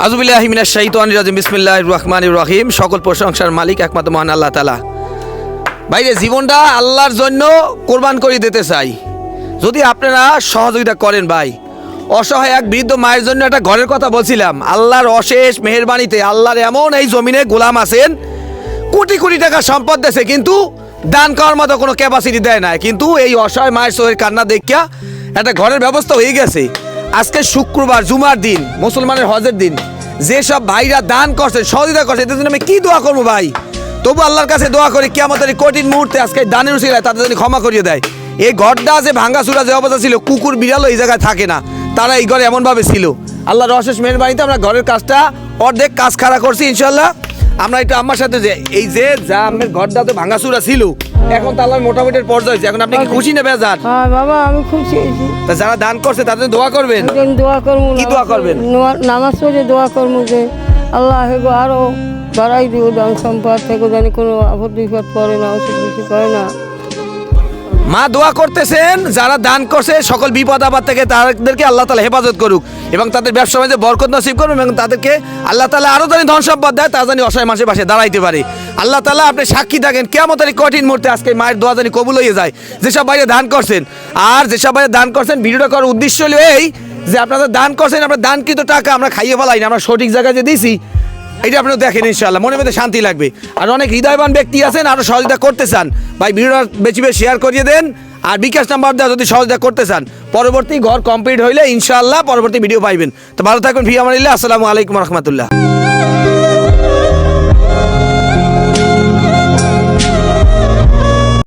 আযুবিল্লাহি মিনাশ শাইতানির রাজিম বিসমিল্লাহির রহমানির রহিম। সকল প্রশংসার মালিক একমাত্র মহান আল্লাহ তাআলা। ভাইরে জীবনটা আল্লাহর জন্য কোরবান করে দিতে চাই। যদি আপনারা সহযোগিতা করেন ভাই, অসহায় এক বৃদ্ধ মায়ের জন্য একটা ঘরের কথা বলছিলাম। আল্লাহর অশেষ মেহেরবানিতে আল্লাহর এমন এই জমিনে গোলাম আছেন, কোটি কোটি টাকা সম্পদ দেশে, কিন্তু দান করার মতো কোনো ক্যাপাসিটি দেয় না। কিন্তু এই অসহায় মায়ের চোখের কান্না দেখিয়া একটা ঘরের ব্যবস্থা হয়ে গেছে। আজকে শুক্রবার, জুমার দিন, মুসলমানের হজের দিন, যেসব ভাইরা দান করছেন, সহযোগিতা করছেন, এদের জন্য আমি কি দোয়া করবো ভাই? তবু আল্লাহর কাছে দোয়া করি কিয়ামতের এই কঠিন মুহূর্তে আজকে দানের উসিলায় তাদের জন্য ক্ষমা করিয়ে দেয়। এই ঘরটা যে ভাঙ্গাচুরা যে অবস্থা ছিল, কুকুর বিড়ালও এই জায়গায় থাকে না, তারা এই ঘরে এমনভাবে ছিল। আল্লাহর অশেষ মেহেরবানিতে আমরা ঘরের কাজটা অর্ধেক কাজ খাড়া করছি ইনশাল্লাহ। আমরা একটু আম্মার সাথে যে এই যে যা আমের ঘরটা তো ভাঙ্গাচুরা ছিল, এখন তো আল্লাহর মোটামুটি পর্যায়ে হয়েছে। এখন আপনি কি খুশি না বেজার? হ্যাঁ বাবা, আমি খুশি হয়েছি। তা যারা দান করছে তাদের দোয়া করবেন। দোয়া করবো। কি দোয়া করবেন? নামাজ পড়ে দোয়া করবো যে আল্লাহ হেগো আরো বাড়াই দিব, দান সম্পদ থেকে জানি কোনো আপদ বিপদ পড়ে না, অসুখ বিসুখ করে না। মা দোয়া করতেছেন যারা দান করছে সকল বিপদ আপদ থেকে তাদেরকে আল্লাহ তাআলা হেফাজত করুক এবং তাদের ব্যবসা বাণিজ্যে বরকত নসিব করুন এবং তাদেরকে আল্লাহ তাআলা আরো জানি ধন সম্পদ দেয়, তা জানি অসহায় মানুষের পাশে দাঁড়াইতে পারে। আল্লাহ তাআলা আপনি সাক্ষী থাকেন কিয়ামতের এই কঠিন মুহূর্তে আজকে মায়ের দোয়া জানি কবুল হয়ে যায়। যেসব বাইরে দান করছেন, আর যেসব বাইরে দান করছেন, ভিডিওটা করার উদ্দেশ্য হলো এই যে আপনারা দান করছেন, আপনার দানকৃত টাকা আমরা খাইয়ে ফেলাই না, আমরা সঠিক জায়গায় যে দিয়েছি এটা আপনারা দেখেন, ইনশাআল্লাহ মনের মধ্যে শান্তি লাগবে। আর অনেক হৃদয়বান ব্যক্তি আছেন আরো সহযোগিতা করতে চান, ভাই ভিডিওটা বেশি বেশি শেয়ার করিয়ে দেন। আর বিকাশ নাম্বার দেওয়া যদি সহযোগিতা করতে চান, পরবর্তী ঘর কমপ্লিট হইলে ইনশাআল্লাহ পরবর্তী ভিডিও পাইবেন। তো ভালো থাকবেন, ফি আমানিল্লাহ। আসসালামু আলাইকুম রহমতুল্লাহ।